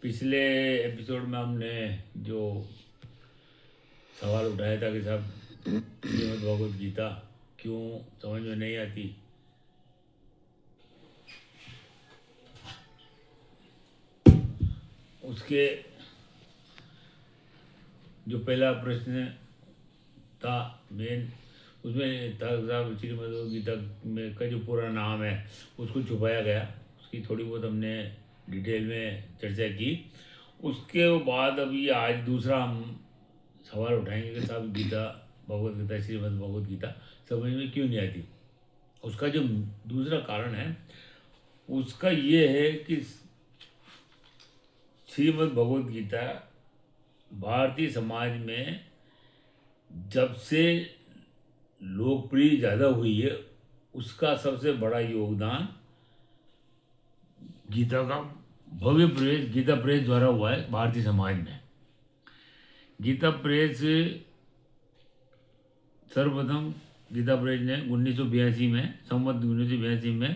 पिछले एपिसोड में हमने जो सवाल उठाया था कि साहब श्रीमद् भगवद गीता क्यों समझ में नहीं आती, उसके जो पहला प्रश्न था मेन, उसमें था साहब श्रीमद् भगवद गीता में का जो पूरा नाम है उसको छुपाया गया। उसकी थोड़ी बहुत हमने डिटेल में चर्चा की। उसके बाद अभी आज दूसरा हम सवाल उठाएंगे कि साहब गीता भगवद गीता श्रीमद् भगवद गीता समझ में क्यों नहीं आती। उसका जो दूसरा कारण है उसका ये है कि श्रीमद् भगवद गीता भारतीय समाज में जब से लोकप्रिय ज़्यादा हुई है उसका सबसे बड़ा योगदान गीता का भव्य प्रवेश गीता प्रेस द्वारा हुआ है भारतीय समाज में। गीता प्रेस सर्वप्रथम गीता प्रेस ने 1982 में संवत 1982 में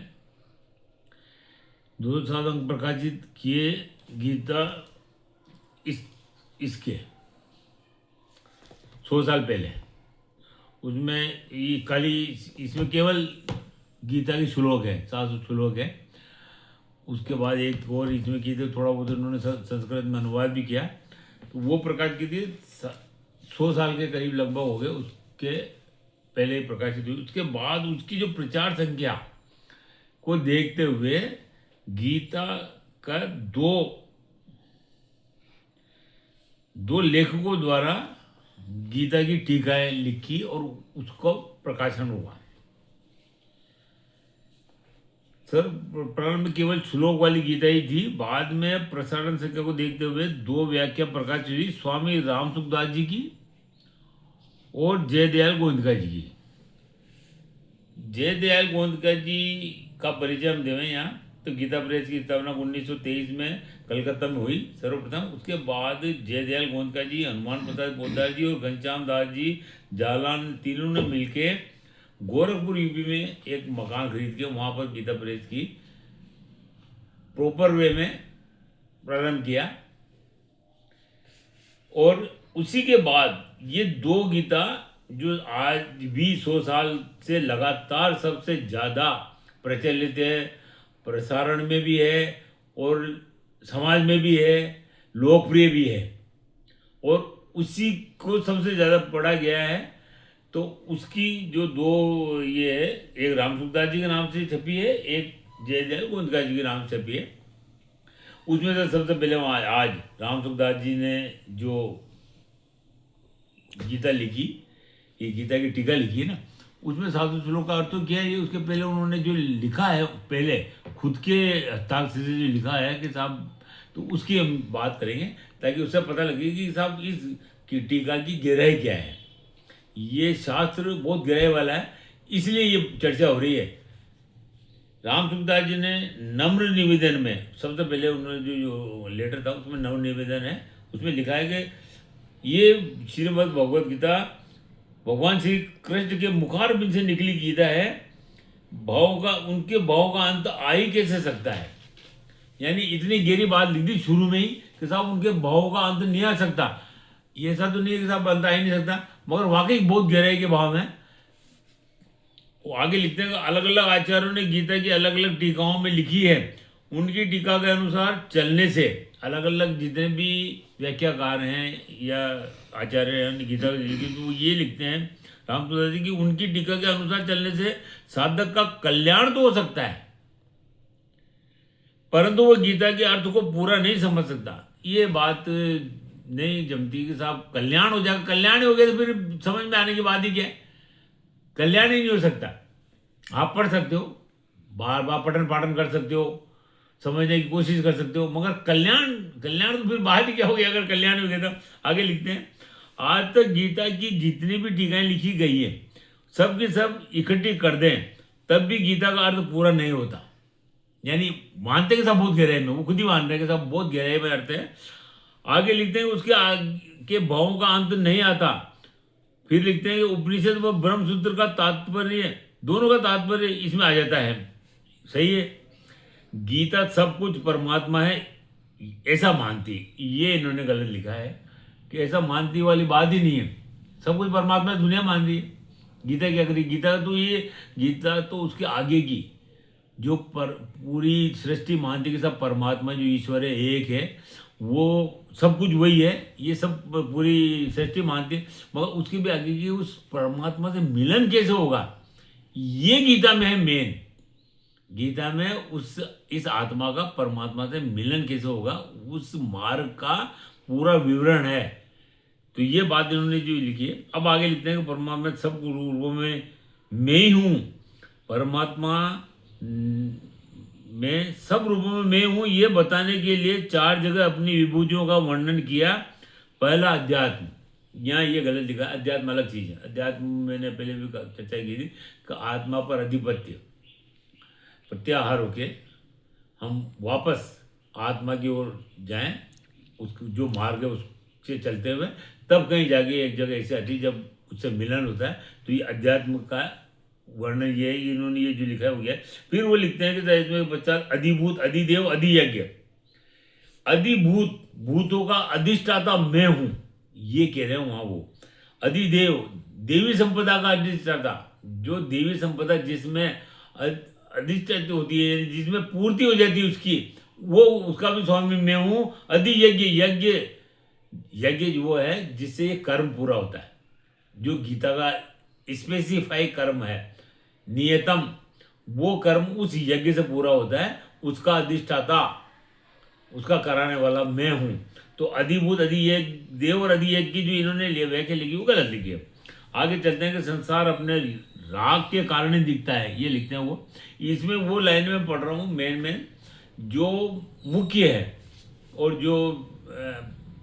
207 अंक प्रकाशित किए। गीता इसके 100 साल पहले उसमें ये खाली इसमें केवल गीता के श्लोक है, 700 श्लोक है। उसके बाद एक और इसमें किए थे, थोड़ा बहुत उन्होंने संस्कृत में अनुवाद भी किया, तो वो प्रकाशित की थी 100 साल के करीब लगभग हो गए उसके पहले प्रकाशित हुई। उसके बाद उसकी जो प्रचार संख्या को देखते हुए गीता का दो लेखकों द्वारा गीता की टीकाएं लिखी और उसको प्रकाशन हुआ। सर प्रारंभ में केवल श्लोक वाली गीता ही थी। बाद में प्रसारण संख्या को देखते हुए 2 व्याख्या प्रकाशित हुई, स्वामी रामसुखदास जी की और जयदयाल गोविंदका जी की। जयदयाल गोविंदका जी का परिचय हम देवें यहाँ तो गीता प्रेस की स्थापना 1923 में कलकत्ता में हुई सर्वप्रथम। उसके बाद जयदयाल गोविंदका जी, हनुमान प्रसाद पोद्दार जी और घनश्याम दास जी जालान तीनों ने मिलके गोरखपुर यूपी में एक मकान खरीद के वहाँ पर गीता प्रेस की प्रॉपर वे में प्रारंभ किया। और उसी के बाद ये 2 गीता जो आज भी 100 साल से लगातार सबसे ज़्यादा प्रचलित है, प्रसारण में भी है और समाज में भी है, लोकप्रिय भी है और उसी को सबसे ज़्यादा पढ़ा गया है। तो उसकी जो 2 ये है, एक रामसुखदास जी के नाम से छपी है, एक जयदयाल गोविंदका जी के नाम से छपी है। उसमें से सबसे पहले वहाँ आज रामसुखदास जी ने जो गीता लिखी, ये गीता की टीका लिखी है ना, उसमें 700 श्लोक का अर्थ तो क्या है ये, उसके पहले उन्होंने जो लिखा है पहले खुद के हस्ताक्षर से जो लिखा है कि साहब, तो उसकी हम बात करेंगे ताकि उससे पता लगे कि साहब इस की टीका की गहराई क्या है। ये शास्त्र बहुत गहराई वाला है, इसलिए ये चर्चा हो रही है। रामसुखदास जी ने नम्र निवेदन में सबसे पहले उन्होंने जो लेटर था उसमें नम्र निवेदन है, उसमें लिखा है कि ये श्रीमद् भगवद गीता भगवान श्री कृष्ण के मुखारबिंद से निकली गीता है, उनके भाव का अंत आ ही कैसे सकता है। यानी इतनी गहरी बात लिख दी शुरू में ही कि साहब उनके भाव का अंत नहीं आ सकता। ये ऐसा तो नहीं है कि साहब अंत आ ही नहीं सकता, मगर वाकई बहुत गहराई के भाव हैं। वो आगे लिखते हैं कि अलग अलग आचार्यों ने गीता की अलग अलग टीकाओं में लिखी है। उनकी टीका के अनुसार चलने से अलग अलग जितने भी व्याख्याकार हैं या आचार्य हैं गीता की, तो वो ये लिखते हैं रामसुखदास जी की उनकी टीका के अनुसार चलने से साधक का कल्याण तो हो सकता है, परंतु वो गीता के अर्थ को पूरा नहीं समझ सकता। ये बात नहीं जमती कि साहब कल्याण हो जाएगा, कल्याण ही हो गया तो फिर समझ में आने की बात ही क्या है, कल्याण ही नहीं हो सकता। आप पढ़ सकते हो, बार बार पठन पाठन कर सकते हो, समझने की कोशिश कर सकते हो, मगर कल्याण तो फिर बाहर ही क्या हो गया अगर कल्याण हो गया तो। आगे लिखते हैं आज तक गीता की जितनी भी टीकाएं लिखी गई है सब की सब इकट्ठी कर दें तब भी गीता का अर्थ पूरा नहीं होता। यानी मानते कि सब बहुत गहराई में, वो खुद ही मान रहे हैं कि सब बहुत गहराई में अर्थ है। आगे लिखते हैं उसके आगे भावों का अंत नहीं आता। फिर लिखते हैं कि उपनिषद व ब्रह्मसूत्र का तात्पर्य, दोनों का तात्पर्य इसमें आ जाता है। सही है, गीता सब कुछ परमात्मा है ऐसा मानती, ये इन्होंने गलत लिखा है कि ऐसा मानती वाली बात ही नहीं है। सब कुछ परमात्मा दुनिया मान रही है। गीता क्या करी, गीता तो उसके आगे की जो पूरी सृष्टि मानती कि सब परमात्मा जो ईश्वर है एक है, वो सब कुछ वही है, ये सब पूरी सृष्टि मानती है, मगर उसके भी आगे की उस परमात्मा से मिलन कैसे होगा, ये गीता में है मेन। गीता में इस आत्मा का परमात्मा से मिलन कैसे होगा, उस मार्ग का पूरा विवरण है। तो ये बात इन्होंने जो लिखी है। अब आगे लिखते हैं कि परमात्मा सब रूपों में मैं ही हूँ, परमात्मा में सब रूपों में मैं हूँ, ये बताने के लिए 4 जगह अपनी विभूतियों का वर्णन किया। पहला अध्यात्म, यहाँ ये गलत लिखा, अध्यात्म अलग चीज़ है। अध्यात्म मैंने पहले भी चर्चा की थी कि आत्मा पर अधिपत्य, प्रत्याहार होके हम वापस आत्मा की ओर जाएं, उसको जो मार्ग है उससे चलते हुए, तब कहीं जाके एक जगह ऐसे हटी जब उससे मिलन होता है। तो ये अध्यात्म का वर्णन ये है, इन्होंने ये जो लिखा है हो गया। फिर वो लिखते हैं कि इसमें बच्चा अधिभूत, अधिदेव, अधियज्ञ। अधिभूत, भूतों का अधिष्ठाता मैं हूँ, ये कह रहे हैं वहाँ वो। अधिदेव, देवी संपदा का अधिष्ठाता, जो देवी संपदा जिसमें अधिष्ठित होती है, जिसमें पूर्ति हो जाती है उसकी, वो उसका भी स्वामी मैं हूँ। अधियज्ञ, यज्ञ, यज्ञ वो है जिससे ये कर्म पूरा होता है, जो गीता का स्पेसिफाई कर्म है, नियतम, वो कर्म उस यज्ञ से पूरा होता है, उसका अधिष्ठाता, उसका कराने वाला मैं हूँ। तो अधिभूत, अधियज्ञ, देव और अधियज्ञ की जो इन्होंने व्याख्या लिखी वो गलत लिखी है। आगे चलते हैं कि संसार अपने राग के कारण ही दिखता है, ये लिखते हैं वो। इसमें वो लाइन में पढ़ रहा हूँ मेन जो मुख्य है और जो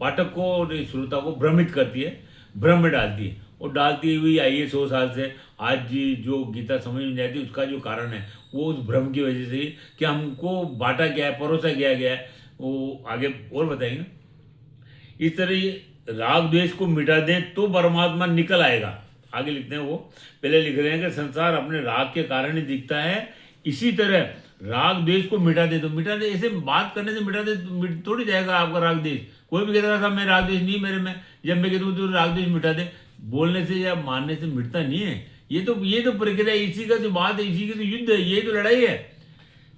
पाठक को और श्रोता को भ्रमित करती है, भ्रम में डालती है, और डालती हुई आई है 100 साल से। आज जी जो गीता समझ में जाती है उसका जो कारण है वो उस भ्रम की वजह से ही कि हमको बांटा गया है, परोसा गया है, वो आगे और बताएंगे। इस तरह ये राग द्वेष को मिटा दें तो परमात्मा निकल आएगा। आगे लिखते हैं वो, पहले लिख रहे हैं कि संसार अपने राग के कारण ही दिखता है, इसी तरह राग द्वेष को मिटा दे। तो मिटा दे, ऐसे बात करने से मिटा दे तो मिट थोड़ी जाएगा आपका राग द्वेष। कोई भी कहता था मैं राग द्वेष नहीं मेरे में, जब मैं कहता हूँ तो राग द्वेष मिटा दे, बोलने से या मानने से मिटता नहीं है। ये तो प्रक्रिया, इसी का जो बात है, इसी की तो युद्ध है, ये तो लड़ाई है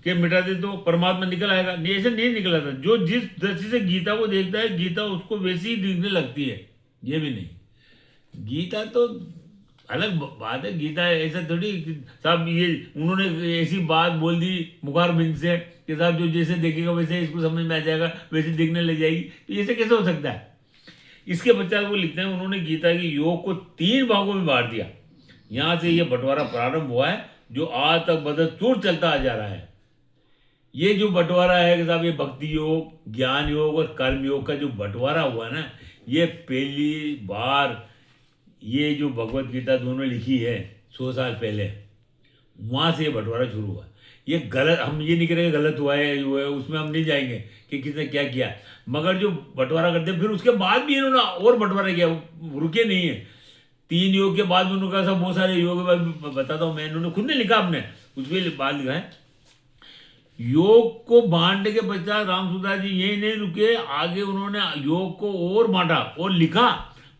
कि मिटा दे तो परमात्मा निकल आएगा। नहीं, ऐसे नहीं निकला था। जो जिस दृष्टि से गीता को देखता है, गीता उसको वैसी ही दिखने लगती है। ये भी नहीं, गीता तो अलग बात है। गीता ऐसा थोड़ी साहब ये उन्होंने ऐसी बात बोल दी मुखारबिंद से कि साहब जो जैसे देखेगा वैसे इसको समझ में आ जाएगा, वैसे दिखने लग जाएगी। तो ऐसे कैसे हो सकता है। इसके पश्चात वो लिखते हैं उन्होंने गीता की योग को 3 भागों में बांट दिया। यहाँ से ये बंटवारा प्रारंभ हुआ है जो आज तक बदस्तूर चलता आ जा रहा है। ये जो बंटवारा है कि साहब ये भक्ति योग, ज्ञान योग और कर्म योग का जो बंटवारा हुआ ना, ये पहली बार ये जो भगवत गीता दोनों लिखी है 100 साल पहले, वहाँ से ये बंटवारा शुरू हुआ। ये गलत, हम ये नहीं करेंगे गलत हुआ है उसमें हम नहीं जाएंगे कि किसने क्या किया, मगर जो बंटवारा करते फिर उसके बाद भी इन्होंने और बंटवारा किया, रुके नहीं है। 3 योग के बाद में उन्होंने कहा बहुत सारे योग बताता हूँ मैं, इन्होंने खुद ने लिखा अपने, उसमें बात लिखा है। योग को बांटने के पश्चात रामसुदास जी यही नहीं रुके, आगे उन्होंने योग को और बांटा और लिखा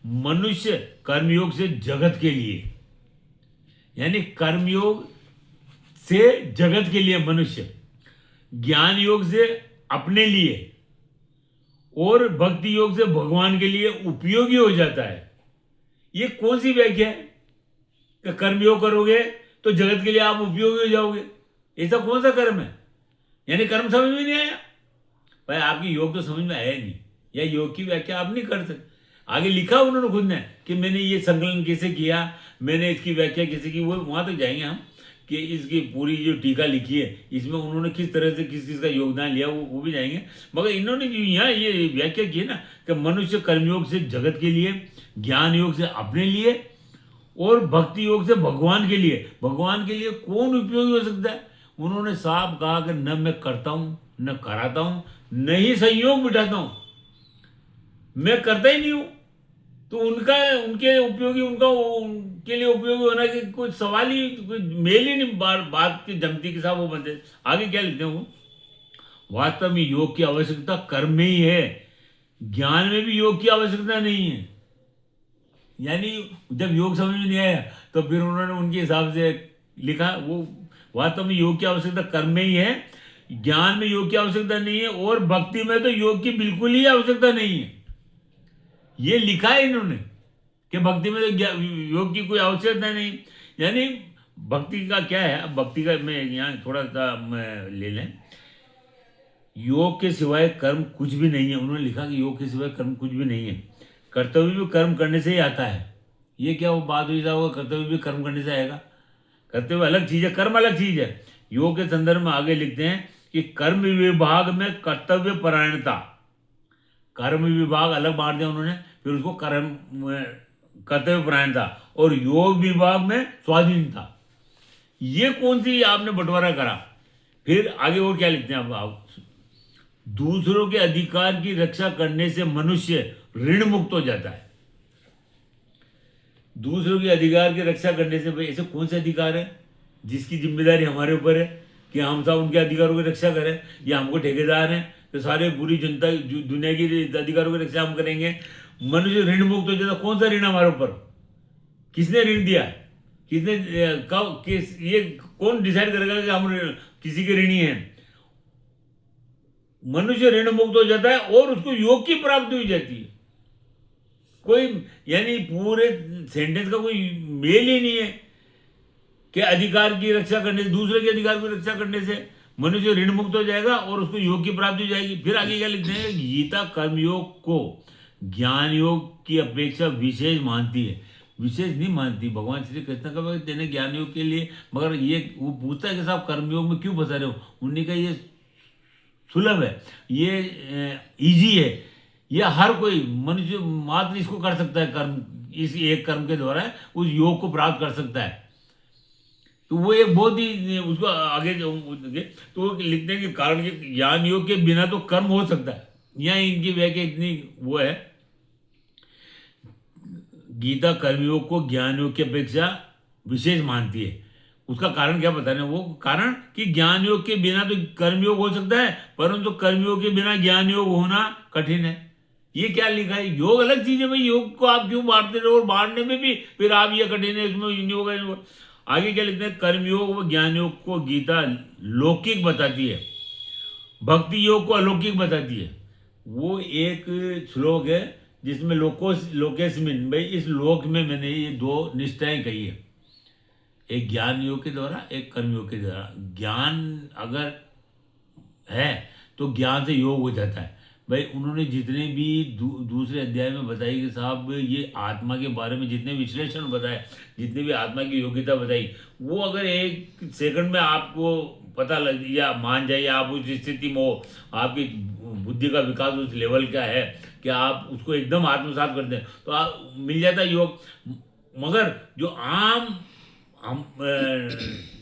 मनुष्य कर्मयोग से जगत के लिए, यानी कर्मयोग से जगत के लिए मनुष्य, ज्ञान योग से अपने लिए और भक्ति योग से भगवान के लिए उपयोगी हो जाता है। ये कौन सी व्याख्या है कि कर्मयोग करोगे तो जगत के लिए आप उपयोगी हो जाओगे? ऐसा कौन सा कर्म है? यानी कर्म समझ में नहीं आया भाई, आपकी योग तो समझ में आया नहीं, या योग की व्याख्या आप नहीं कर सकते। आगे लिखा उन्होंने खुद ने कि मैंने ये संकलन कैसे किया, मैंने इसकी व्याख्या कैसे की, वो वहां तक जाएंगे हम कि इसकी पूरी जो टीका लिखी है इसमें उन्होंने किस तरह से किस किस का योगदान लिया, वो भी जाएंगे। मगर इन्होंने जो यहाँ ये व्याख्या की है ना कि मनुष्य कर्मयोग से जगत के लिए, ज्ञान योग से अपने लिए और भक्ति योग से भगवान के लिए। भगवान के लिए कौन उपयोगी हो सकता है? उन्होंने साफ कहा कि न मैं करता हूं, न कराता हूं, न ही संयोग बिठाता हूं, मैं करता ही नहीं हूं। तो उनके उपयोगी, उनके लिए उपयोगी होना कि कोई सवाल ही, कोई मेल ही नहीं बात की जमती के साथ वो बनते। आगे क्या लिखते हैं वो, वास्तव में योग की आवश्यकता कर्म में ही है, ज्ञान में भी योग की आवश्यकता नहीं है। यानी जब योग समझ में नहीं आया तो फिर उन्होंने उनके हिसाब से लिखा। वो वास्तव में योग की आवश्यकता कर्म में ही है, ज्ञान में योग की आवश्यकता नहीं है, और भक्ति में तो योग की बिल्कुल ही आवश्यकता नहीं है। ये लिखा है इन्होंने कि भक्ति में तो योग की कोई आवश्यकता नहीं। यानी भक्ति का क्या है, अब भक्ति का मैं यहाँ थोड़ा सा मैं ले लें। योग के सिवाय कर्म कुछ भी नहीं है। उन्होंने लिखा कि योग के सिवाय कर्म कुछ भी नहीं है, कर्तव्य भी कर्म करने से ही आता है। ये क्या वो बात हुई साहब, कर्तव्य भी कर्म करने से आएगा? कर्तव्य अलग चीज है, कर्म अलग चीज है। योग के संदर्भ में आगे लिखते हैं कि कर्म विभाग में कर्तव्य परायणता, कर्म विभाग अलग बांट दिया उन्होंने, फिर उसको कर्म कर्तव्य परायणता, और योग विभाग में स्वाधीनता। ये कौन सी आपने बंटवारा करा? फिर आगे और क्या लिखते हैं अब आप, दूसरों के अधिकार की रक्षा करने से मनुष्य ऋण मुक्त हो जाता है। दूसरों के अधिकार की रक्षा करने से, भाई ऐसे कौन से अधिकार है जिसकी जिम्मेदारी हमारे ऊपर है कि हम सब उनके अधिकारों की रक्षा करें, या हमको ठेकेदार हैं तो सारे पूरी जनता दुनिया की अधिकारों की रक्षा हम करेंगे? मनुष्य ऋण मुक्त हो जाता, कौन सा ऋण हमारे ऊपर? किसने ऋण दिया? किसने कब किस, ये कौन डिसाइड करेगा कि हम किसी के ऋणी हैं? मनुष्य ऋण मुक्त हो जाता है और उसको योग की प्राप्ति हो जाती है। कोई यानी पूरे सेंटेंस का कोई मेल ही नहीं है कि अधिकार की रक्षा करने से, दूसरे के अधिकार की रक्षा करने से मनुष्य ऋण मुक्त हो जाएगा और उसको योग की प्राप्ति हो जाएगी। फिर आगे क्या लिखते हैं, गीता कर्मयोग को ज्ञान योग की अपेक्षा विशेष मानती है। विशेष नहीं मानती, भगवान श्री कृष्ण का तेने ज्ञान योग के लिए, मगर ये वो पूछता है कि साहब कर्मयोग में क्यों फंसा रहे हो? उन्होंने कहा ये सुलभ है, ये इजी है, ये हर कोई मनुष्य मात्र इसको कर सकता है, कर्म इस एक कर्म के द्वारा उस योग को प्राप्त कर सकता है। तो वो एक बहुत ही उसको आगे तो वो लिखते हैं कि कारण के ज्ञान योग के बिना तो कर्म हो सकता है। यहाँ इनकी व्याख्या इतनी वो है, गीता कर्मयोग को ज्ञान योग की अपेक्षा विशेष मानती है। उसका कारण क्या बताना? वो कारण कि ज्ञान योग के बिना तो कर्मयोग हो सकता है, परंतु कर्मयोग के बिना ज्ञान योग होना कठिन है। ये क्या लिखा है? योग अलग चीज है भाई, योग को आप क्यों बांटते रहो? और बांटने में भी फिर आप ये कठिन है, इसमें योग। आगे क्या लिखते हैं, कर्मयोग व ज्ञान योग को गीता लौकिक बताती है, भक्ति योग को अलौकिक बताती है। वो एक श्लोक है जिसमें लोकेस्मिन, भाई इस लोक में मैंने ये दो निष्ठाएं कही है, एक ज्ञान योग के द्वारा, एक कर्म योग के द्वारा। ज्ञान अगर है तो ज्ञान से योग हो जाता है। भाई उन्होंने जितने भी दूसरे अध्याय में बताई कि साहब ये आत्मा के बारे में जितने विश्लेषण बताए, जितने भी आत्मा की योग्यता बताई, वो अगर एक सेकंड में आपको पता लग या मान जाए, आप उस स्थिति में हो, आपकी बुद्धि का विकास उस लेवल का है कि आप उसको एकदम आत्मसात करते हैं, तो आप मिल जाता है योग। मगर जो आम हम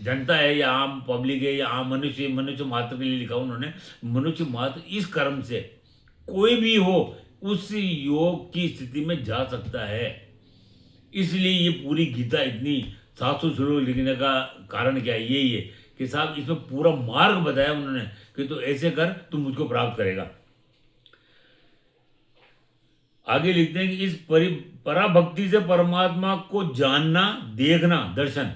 जनता है या आम पब्लिक है या आम मनुष्य, मनुष्य मात्र के लिए लिखा उन्होंने, मनुष्य मात्र इस कर्म से कोई भी हो उस योग की स्थिति में जा सकता है। इसलिए ये पूरी गीता इतनी 700 श्लोक लिखने का कारण क्या है? यही है कि साहब इसमें पूरा मार्ग बताया उन्होंने कि तो ऐसे कर, तुम मुझको प्राप्त करेगा। आगे लिखते हैं कि इस पराभक्ति से परमात्मा को जानना, देखना, दर्शन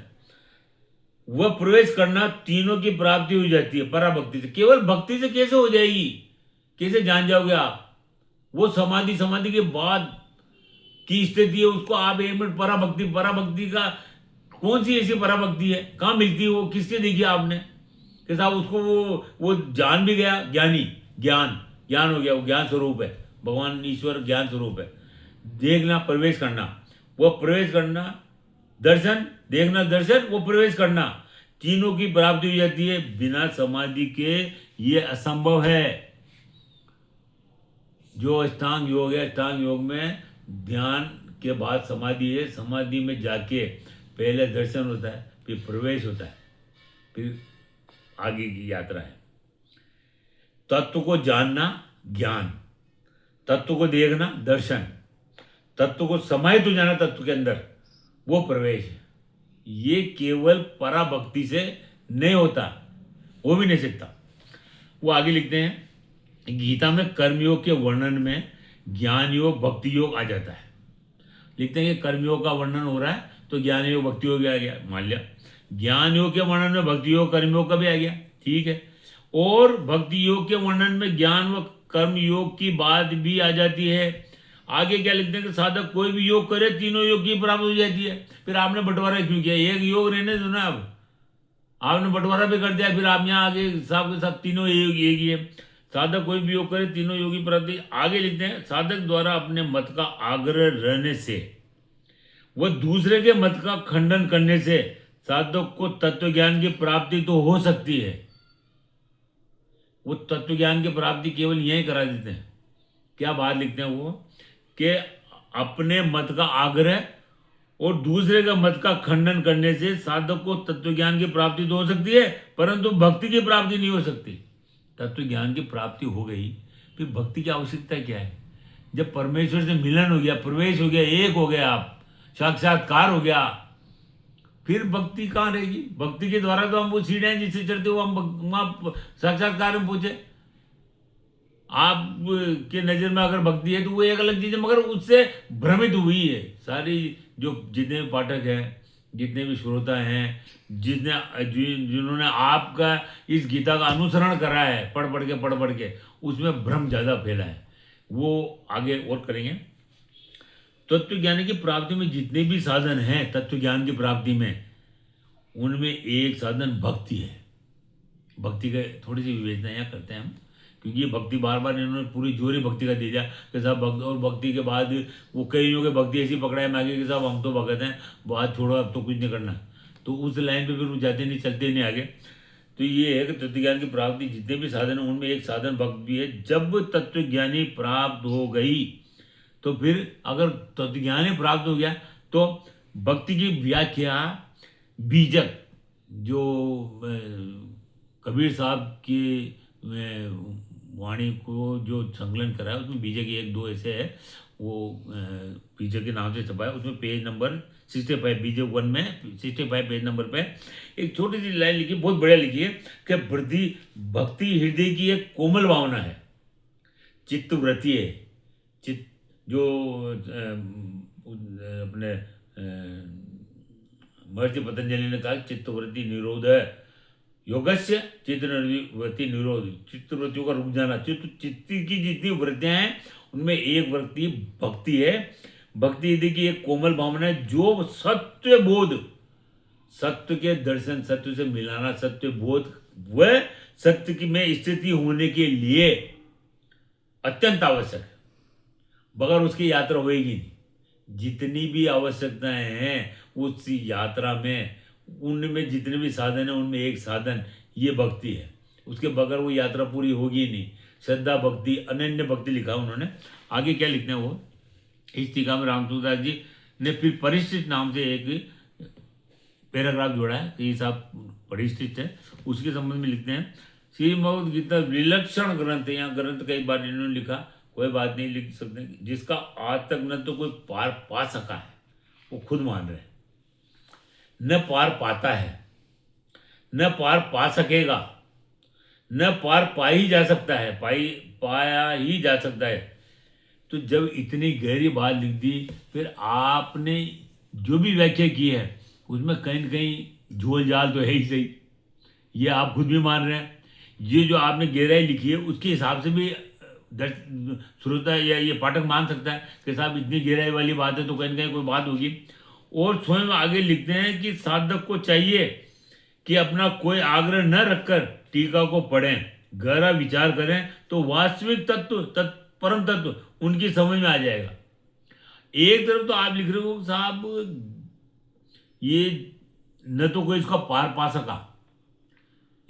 वह प्रवेश करना, तीनों की प्राप्ति हो जाती है पराभक्ति से। केवल भक्ति से कैसे हो जाएगी? कैसे जान जाओगे आप? वो समाधि के बाद की स्थिति है, उसको आप 1 मिनट पराभक्ति का कौन सी ऐसी पराभक्ति है? कहाँ मिलती है वो? किससे देखी आपने कि साहब उसको वो जान भी गया? ज्ञान हो गया, वो ज्ञान स्वरूप है, भगवान ईश्वर ज्ञान स्वरूप है। देखना, प्रवेश करना, वो प्रवेश करना, दर्शन, देखना, दर्शन, वो प्रवेश करना, तीनों की प्राप्ति हो जाती है। बिना समाधि के ये असंभव है। जो अष्टांग योग है, अष्टांग योग में ध्यान के बाद समाधि है, समाधि में जाके पहले दर्शन होता है, फिर प्रवेश होता है, फिर आगे की यात्रा है। तत्व को जानना ज्ञान, तत्व को देखना दर्शन, तत्व को समाहित हो जाना तत्व के अंदर, वो प्रवेश है। ये केवल पराभक्ति से नहीं होता, हो भी नहीं सकता। वो आगे लिखते हैं, गीता में कर्मयोग के वर्णन में ज्ञान योग भक्ति योग आ जाता है। लिखते हैं कि कर्मयोग का वर्णन हो रहा है तो ज्ञान योग भक्ति योग आ गया, मान लिया। ज्ञान योग के वर्णन में भक्ति योग कर्मयोग का भी आ गया, ठीक है। और भक्ति योग के वर्णन में ज्ञान व कर्म योग की बात भी आ जाती है। आगे क्या लिखते हैं कि साधक कोई भी योग करे तीनों योग की प्राप्त हो जाती है। फिर आपने बंटवारा क्यों किया? एक योग रहने दो ना, अब आपने बंटवारा भी कर दिया, फिर आप यहाँ आगे साहब के साथ तीनों योग एक ही है। साधक कोई भी योग करे तीनों योगी प्राप्ति। आगे लिखते हैं, साधक द्वारा अपने मत का आग्रह रहने से वह दूसरे के मत का खंडन करने से साधक को तत्व ज्ञान की प्राप्ति तो हो सकती है। वो तत्व ज्ञान की प्राप्ति केवल यही करा देते हैं। क्या बात लिखते हैं वो, कि अपने मत का आग्रह और दूसरे का मत का खंडन करने से साधक को तत्व ज्ञान की प्राप्ति तो हो सकती है, परंतु भक्ति की प्राप्ति नहीं हो सकती। तत्व ज्ञान की प्राप्ति हो गई, फिर भक्ति की आवश्यकता क्या है? जब परमेश्वर से मिलन हो गया, प्रवेश हो गया, एक हो गया, आप साक्षात्कार हो गया, फिर भक्ति कहाँ रहेगी? भक्ति के द्वारा तो हम वो सीढ़ियाँ जिससे चढ़ते हो हम वहाँ साक्षात्कार में पहुंचे। आप के नज़र में अगर भक्ति है तो वो एक अलग चीज़ है, मगर उससे भ्रमित हुई है सारी जो जितने भी पाठक हैं, जितने भी श्रोता हैं, जिन्होंने आपका इस गीता का अनुसरण करा है पढ़ पढ़ के उसमें भ्रम ज़्यादा फैला है। वो आगे और करेंगे। तत्व ज्ञान की प्राप्ति में जितने भी साधन हैं, तत्व ज्ञान की प्राप्ति में, उनमें एक साधन भक्ति है। भक्ति का थोड़ी सी विवेचना यहाँ करते हैं हम, क्योंकि ये भक्ति बार बार इन्होंने पूरी जोरी भक्ति का दे दिया कि साहब भक्त, और भक्ति के बाद वो कईयों के भक्ति ऐसी पकड़ाए मांगे कि साहब हम तो भगत हैं, बात छोड़ो, अब तो कुछ नहीं करना। तो उस लाइन पे फिर वो जाते नहीं, चलते नहीं आगे। तो ये है कि तत्व ज्ञान की प्राप्ति जितने भी साधन हैं उनमें एक साधन भक्त भी है। जब तत्व ज्ञानी प्राप्त हो गई तो फिर अगर तत्व ज्ञानी प्राप्त हो गया तो भक्ति की व्याख्या बीजक, जो कबीर साहब की वाणी को जो संकलन करा है उसमें बीजक एक दो ऐसे है, वो बीजक के नाम से छपा है। उसमें पेज नंबर 65, बीजक 1 में 65 पेज नंबर पे एक छोटी सी लाइन लिखी, बहुत बढ़िया लिखी है कि वृद्धि भक्ति हृदय की एक कोमल भावना है, चित्त वृत्ति है। चित्त जो अपने महर्षि पतंजलि ने कहा चित्तवृत्ति निरोध है, योगस्य चित्तवृत्ति निरोध, चित्तवृत्तियों का रुक जाना। चित्त की जितनी वृत्तियां हैं उनमें एक वृत्ति भक्ति है। भक्ति यदि की एक कोमल भावना है जो सत्य बोध, सत्य के दर्शन, सत्य से मिलाना, सत्य बोध, वह सत्य की में स्थिति होने के लिए अत्यंत आवश्यक है, बगैर उसकी यात्रा होएगी नहीं। जितनी भी आवश्यकताएं हैं उस यात्रा में, उनमें जितने भी साधन हैं उनमें एक साधन ये भक्ति है, उसके बगैर वो यात्रा पूरी होगी नहीं। श्रद्धा भक्ति, अनन्य भक्ति लिखा उन्होंने। आगे क्या लिखते हैं वो, इस टीका में रामसूरदास जी ने फिर परिष्ठित नाम से एक पैराग्राफ जोड़ा है, तो ये साहब परिष्ठित है, उसके संबंध में लिखते हैं, श्रीमद् गीता विलक्षण ग्रंथ, यहाँ ग्रंथ कई बार इन्होंने लिखा, कोई बात नहीं, लिख सकते, जिसका आज तक न तो कोई पार पा सका है, वो खुद मान रहे, न पार पाता है, न पार पा सकेगा, न पार पा ही जा सकता है, पाया ही जा सकता है। तो जब इतनी गहरी बात लिख दी, फिर आपने जो भी व्याख्या की है उसमें कहीं न कहीं झोल झाल तो है ही सही, ये आप खुद भी मान रहे हैं। ये जो आपने गहराई लिखी है उसके हिसाब से भी श्रोता या ये पाठक मान सकता है कि साहब इतनी गहराई वाली बात है तो कहीं न कहीं कोई बात होगी। और स्वयं आगे लिखते हैं कि साधक को चाहिए कि अपना कोई आग्रह न रखकर टीका को पढ़ें, गहरा विचार करें, तो वास्तविक तत्व, परम तत्व उनकी समझ में आ जाएगा। एक तरफ तो आप लिख रहे हो साहब ये न तो कोई इसका पार पा सका,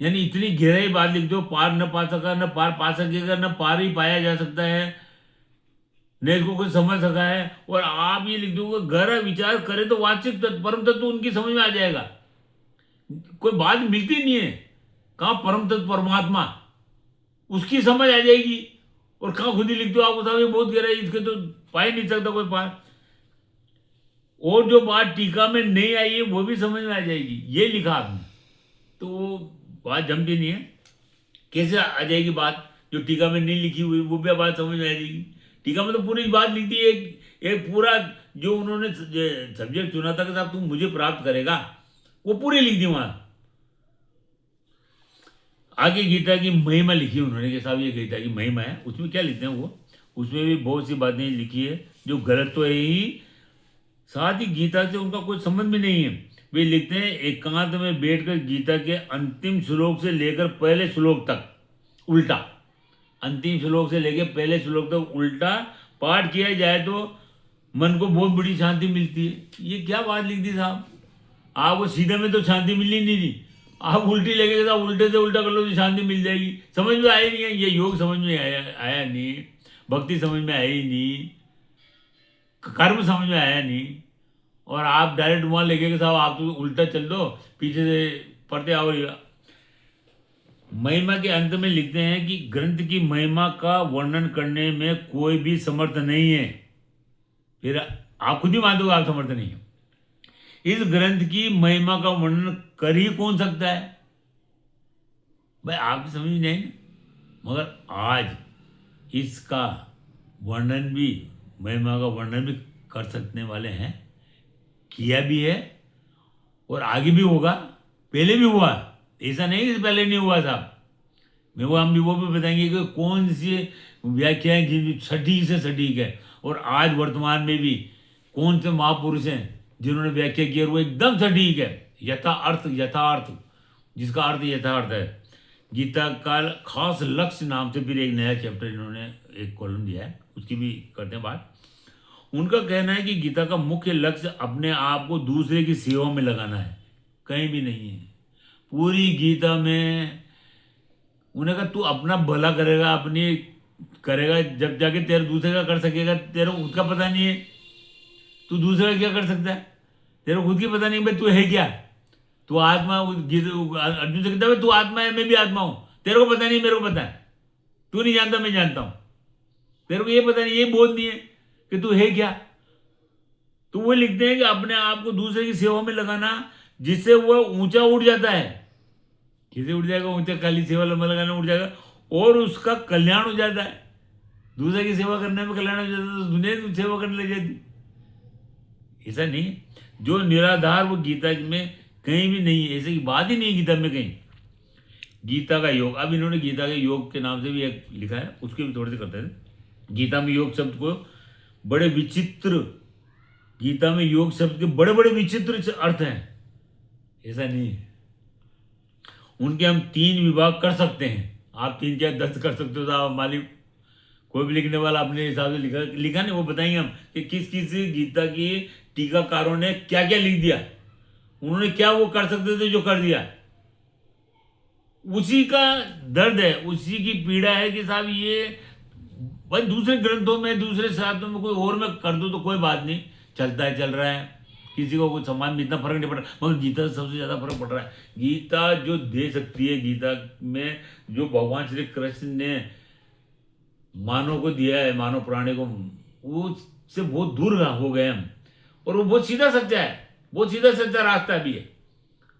यानी इतनी गहराई बात लिख दो, पार न पा सका, न पार पा सकेगा, न पार ही पाया जा सकता है, न इसको कोई समझ सका है, और आप ये लिख दो गहरा विचार करे तो वास्तविक तत्व, परम तत्व उनकी समझ में आ जाएगा। कोई बात मिलती नहीं है, कहाँ परम तत्व परमात्मा उसकी समझ आ जाएगी, और कहाँ खुद ही लिख दो आपको साहब ये बहुत गहरा है, इसके तो पा ही नहीं सकता कोई पार, और जो बात टीका में नहीं आई है वो भी समझ में आ जाएगी, ये लिखा आपने, तो बात जमती नहीं है। कैसे आ जाएगी बात जो टीका में नहीं लिखी हुई, वो भी बात समझ में आ जाएगी। टीका में तो पूरी बात लिखी है, एक पूरा जो उन्होंने सब्जेक्ट चुना था कि साहब तुम मुझे प्राप्त करेगा, वो पूरी लिख दी वहां। आगे गीता की महिमा लिखी उन्होंने कि साहब ये गीता की महिमा है। उसमें क्या लिखते हैं वो, उसमें भी बहुत सी बातें लिखी है जो गलत तो है ही, साथ ही गीता से उनका कोई संबंध भी नहीं है। वे लिखते हैं एकांत में बैठकर गीता के अंतिम श्लोक से लेकर पहले श्लोक तक उल्टा, अंतिम श्लोक से लेकर पहले श्लोक तक उल्टा पाठ किया जाए तो मन को बहुत बड़ी शांति मिलती है। ये क्या बात लिख दी साहब, आपको सीधे में तो शांति मिलनी नहीं थी, आप उल्टी लेके साहब उल्टे से उल्टा कर लो तो शांति मिल जाएगी। समझ में आया नहीं है, ये योग समझ में आया नहीं, भक्ति समझ में आई नहीं, कर्म समझ में आया नहीं, और आप डायरेक्ट वहां लेके साहब आप तो उल्टा चल दो, पीछे से पढ़ते आओ। महिमा के अंत में लिखते हैं कि ग्रंथ की महिमा का वर्णन करने में कोई भी समर्थ नहीं है। फिर आप खुद ही मान दो आप समर्थ नहीं हो। इस ग्रंथ की महिमा का वर्णन कर ही कौन सकता है भाई, आपकी समझ में नहीं। मगर आज इसका वर्णन भी, महिमा का वर्णन भी कर सकने वाले हैं, किया भी है और आगे भी होगा, पहले भी हुआ। ऐसा नहीं कि पहले नहीं हुआ साहब। मैं वो हम भी वो भी बताएंगे कि कौन सी व्याख्याएं जो सटीक से सटीक है, और आज वर्तमान में भी कौन से महापुरुष हैं जिन्होंने व्याख्या की और वो एकदम सटीक है। यथार्थ, यथार्थ जिसका अर्थ यथार्थ है। गीता का खास लक्ष्य नाम से फिर एक नया चैप्टर इन्होंने एक कॉलम दिया है, उसकी भी करते हैं बात। उनका कहना है कि गीता का मुख्य लक्ष्य अपने आप को दूसरे की सेवा में लगाना है, कहीं भी नहीं है। पूरी गीता में उन्हें कहा तू अपना भला करेगा, अपनी करेगा, जब जाके तेरे दूसरे का कर सकेगा। तेरे खुद का पता नहीं है तू दूसरे का क्या कर सकता है, तेरे खुद की पता नहीं भाई तू है क्या, तू आत्मा। अर्जुन से कहता है तू आत्मा है, मैं भी आत्मा हूं, तेरे को पता नहीं मेरे को पता है, तू नहीं जानता मैं जानता हूं, तेरे को ये पता नहीं, ये बोध नहीं है कि तू है क्या। तो वो लिखते हैं कि अपने आप को दूसरे की सेवा में लगाना, जिससे वह ऊंचा उठ जाता है। किसे उठ जाएगा ऊंचा, खाली सेवा में लगाना उठ जाएगा, और उसका कल्याण हो जाता है। दूसरे की सेवा करने में कल्याण हो जाता है तो दुनिया की सेवा करने लग जाती। ऐसा नहीं है, जो निराधार वो गीता में कहीं भी नहीं है, ऐसे की बात ही नहीं है गीता में कहीं। गीता का योग, अब इन्होंने गीता के योग के नाम से भी एक लिखा है, उसके भी थोड़े से करते हैं। गीता में योग शब्द को बड़े विचित्र, गीता में योग शब्द के बड़े बड़े विचित्र अर्थ हैं, ऐसा नहीं है। उनके हम 3 विभाग कर सकते हैं, आप 3 क्या 10 कर सकते हो साहब, मालिक कोई भी लिखने वाला अपने हिसाब से लिखा नहीं, वो बताएंगे हम कि किस किस गीता की टीकाकारों ने क्या क्या लिख दिया, उन्होंने क्या वो कर सकते थे जो कर दिया। उसी का दर्द है, उसी की पीड़ा है कि साहब ये भाई दूसरे ग्रंथों में, दूसरे शास्त्रों में कोई और में कर दो तो कोई बात नहीं, चलता है, चल रहा है, किसी को कुछ सम्मान में इतना फर्क नहीं पड़ रहा। मगर गीता से सबसे ज्यादा फर्क पड़ रहा है। गीता जो दे सकती है, गीता में जो भगवान श्री कृष्ण ने मानव को दिया है, मानव प्राणी को, वो से बहुत दूर हो गए हम। और वो बहुत सीधा सच्चा है, बहुत सीधा सच्चा रास्ता भी है,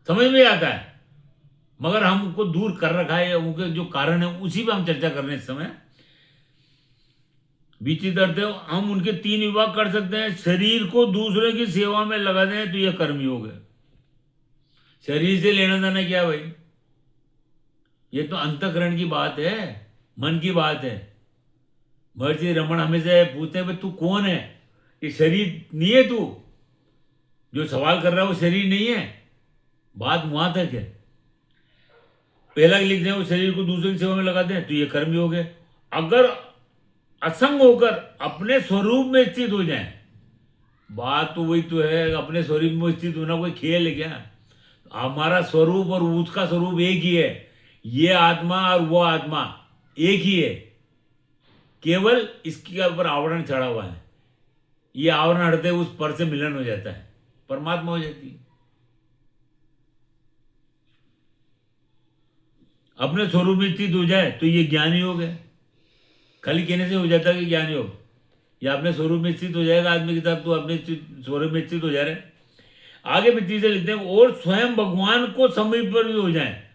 समझ में आता है, मगर हमको दूर कर रखा है। उनके जो कारण है उसी पर हम चर्चा कर रहे हैं इस समय। विचित्र हम उनके 3 विभाग कर सकते हैं। शरीर को दूसरे की सेवा में लगा दें तो यह कर्म योग है। शरीर से लेना देना क्या भाई, ये तो अंतःकरण की बात है, मन की बात है। महर्षि रमन हमेशा पूछते हैं भाई तू कौन है, ये शरीर नहीं है, तू जो सवाल कर रहा है वो शरीर नहीं है, बात वहां तक है। पहला लिखते हैं वो शरीर को दूसरे की सेवा में लगा दें तो ये कर्म योग है। अगर असंग होकर अपने स्वरूप में स्थित हो जाए, बात तो वही तो है, अपने स्वरूप में स्थित होना कोई खेल है क्या। हमारा स्वरूप और उसका स्वरूप एक ही है, ये आत्मा और वो आत्मा एक ही है, केवल इसके ऊपर आवरण चढ़ा हुआ है। ये आवरण हटते उस पर से मिलन हो जाता है, परमात्मा हो जाती है। अपने स्वरूप में स्थित हो जाए तो ये ज्ञान योग है। खाली कहने से हो जाता है कि ज्ञान योग, या अपने स्वरूप में स्थित हो जाएगा आदमी के साथ, तो अपने स्वरूप में स्थित हो जा रहे हैं। आगे भी चीजें लिखते हैं, और स्वयं भगवान को समीप पर भी हो जाए।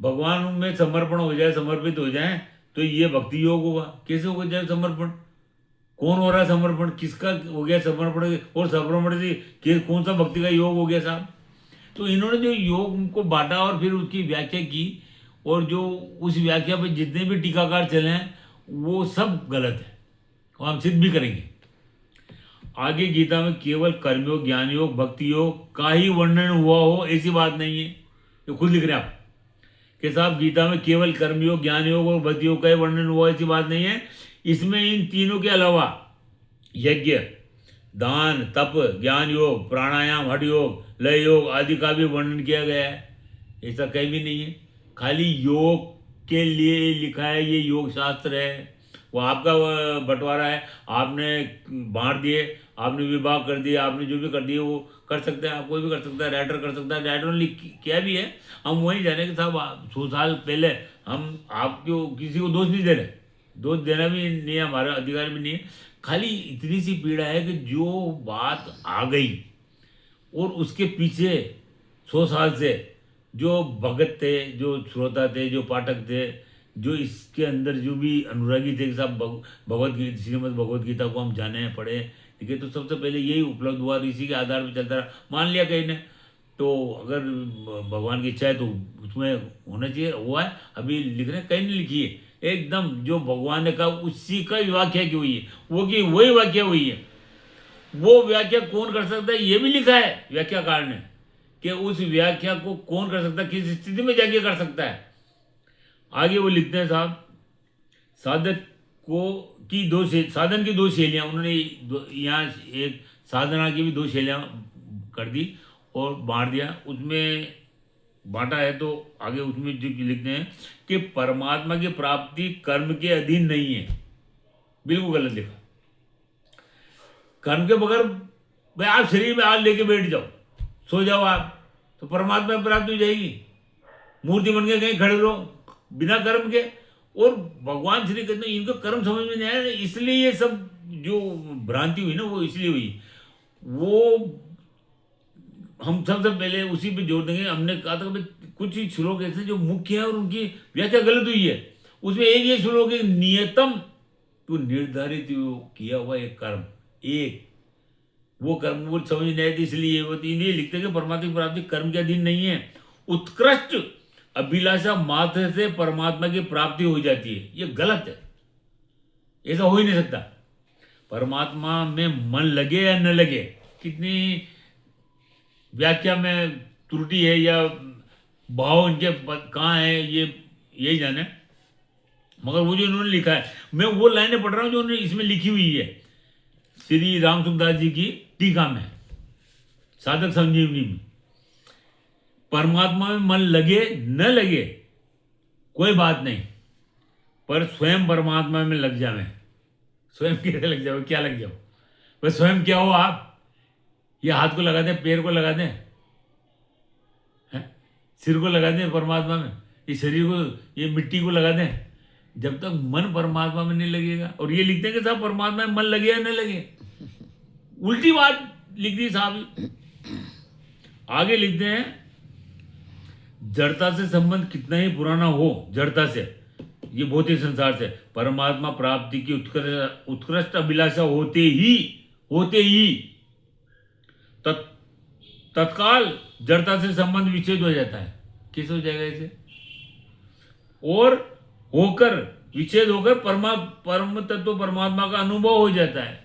भगवान में समर्पण हो जाए, समर्पित हो जाए, तो ये भक्ति योग होगा। कैसे हो जाए समर्पण? कौन हो रहा है समर्पण? किसका हो गया समर्पण? और समर्पण से कौन सा भक्ति का योग हो गया साहब? तो इन्होंने जो योग को बांटा और फिर उसकी व्याख्या की, और जो उस व्याख्या पे जितने भी टीकाकार चले हैं वो सब गलत है, और हम सिद्ध भी करेंगे। आगे गीता में केवल कर्मयोग, ज्ञान योग, भक्ति योग का ही वर्णन हुआ हो ऐसी बात नहीं है। ये खुद लिख रहे हैं आप कि साहब गीता में केवल कर्मयोग, ज्ञान योग और भक्ति योग का ही वर्णन हुआ ऐसी बात नहीं है। इसमें इन तीनों के अलावा यज्ञ, दान, तप, ज्ञान योग, प्राणायाम, हठ योग, लय योग आदि का भी वर्णन किया गया है। ऐसा कहीं भी नहीं है। खाली योग के लिए लिखा है, ये योग शास्त्र है, वो आपका बंटवारा है, आपने बांट दिए, आपने विभाग कर दिए, आपने जो भी कर दिए वो कर सकते हैं, आप कोई भी कर सकता है, राइटर कर सकता है। राइटर ने लिख किया भी है, हम वही जाने कि साहब 100 साल पहले हम आपको किसी को दोष नहीं दे रहे, दोष देना भी नहीं है, हमारा अधिकार भी नहीं है। खाली इतनी सी पीड़ा है कि जो बात आ गई और उसके पीछे 100 साल से जो भगत थे, जो श्रोता थे, जो पाठक थे, जो इसके अंदर जो भी अनुरागी थे कि साहब भगवत गीता, श्रीमद् भगवत गीता को हम जाने पढ़े, ठीक है, तो सबसे पहले यही उपलब्ध हुआ, इसी के आधार पर चलता रहा। मान लिया कहीं ने, तो अगर भगवान की इच्छा है तो उसमें होना चाहिए, हुआ है। अभी लिख रहे हैं, कहीं नहीं लिखी है, एकदम जो भगवान ने कहा उसी का व्याख्या की हुई है, वो की वही व्याख्या हुई है। वो व्याख्या कौन कर सकता है ये भी लिखा है व्याख्याकार ने, कि उस व्याख्या को कौन कर सकता है, किस स्थिति में जाके कर सकता है। आगे वो लिखते हैं साहब, साधक को की दो साधन की 2 शैलियाँ उन्होंने यहाँ एक साधना की भी 2 शैलियाँ कर दी और बांट दिया, उसमें बांटा है। तो आगे उसमें जो लिखते हैं कि परमात्मा की प्राप्ति कर्म के अधीन नहीं है। बिल्कुल गलत लिखा। कर्म के बगैर भाई आप शरीर में हाथ लेके बैठ जाओ, सो जाओ आप, तो परमात्मा की प्राप्ति हो जाएगी। मूर्ति बन के कहीं खड़े रहो बिना कर्म के, और भगवान श्री कृष्ण इनको कर्म समझ में नहीं आया, इसलिए ये सब जो भ्रांति हुई ना वो इसलिए हुई। वो हम सबसे पहले उसी पे जोर देंगे। हमने कहा था कि कुछ ही श्लोक ऐसे जो मुख्य है और उनकी व्याख्या गलत हुई है। उसमें एक ये श्लोक है, नियतम तो निर्धारित किया हुआ एक कर्म, एक वो कर्म वो समझ नहीं आती, इसलिए वो ये लिखते हैं कि परमात्मा की प्राप्ति कर्म के अधीन नहीं है, उत्कृष्ट अभिलाषा मात्र से परमात्मा की प्राप्ति हो जाती है। ये गलत है, ऐसा हो ही नहीं सकता। परमात्मा में मन लगे या न लगे, कितनी व्याख्या में त्रुटि है या भाव इनके कहाँ है ये यही जाने, मगर वो जो इन्होंने लिखा है, मैं वो लाइनें पढ़ रहा हूँ जो उन्होंने इसमें लिखी हुई है श्री राम सुखदास जी की टीका में, साधक संजीवनी में। परमात्मा में मन लगे न लगे कोई बात नहीं, पर स्वयं परमात्मा में लग जावे। स्वयं कैसे लग जाओ, क्या लग जाओ भाई? स्वयं क्या हो आप? ये हाथ को लगा दें, पैर को लगा दें, सिर को लगा दें परमात्मा में, ये शरीर को, ये मिट्टी को लगा दें, जब तक मन परमात्मा में नहीं लगेगा। और ये लिखते हैं कि साहब परमात्मा में मन लगे या न लगे, उल्टी बात लिख दी साहब। आगे लिखते हैं, जड़ता से संबंध कितना ही पुराना हो, जड़ता से, ये भौतिक संसार से, परमात्मा प्राप्ति की उत्कृष्ट अभिलाषा होते ही तत्काल जड़ता से संबंध विच्छेद हो जाता है। कैसे हो जाएगा इसे? और होकर विच्छेद होकर परम तत्व परमात्मा का अनुभव हो जाता है।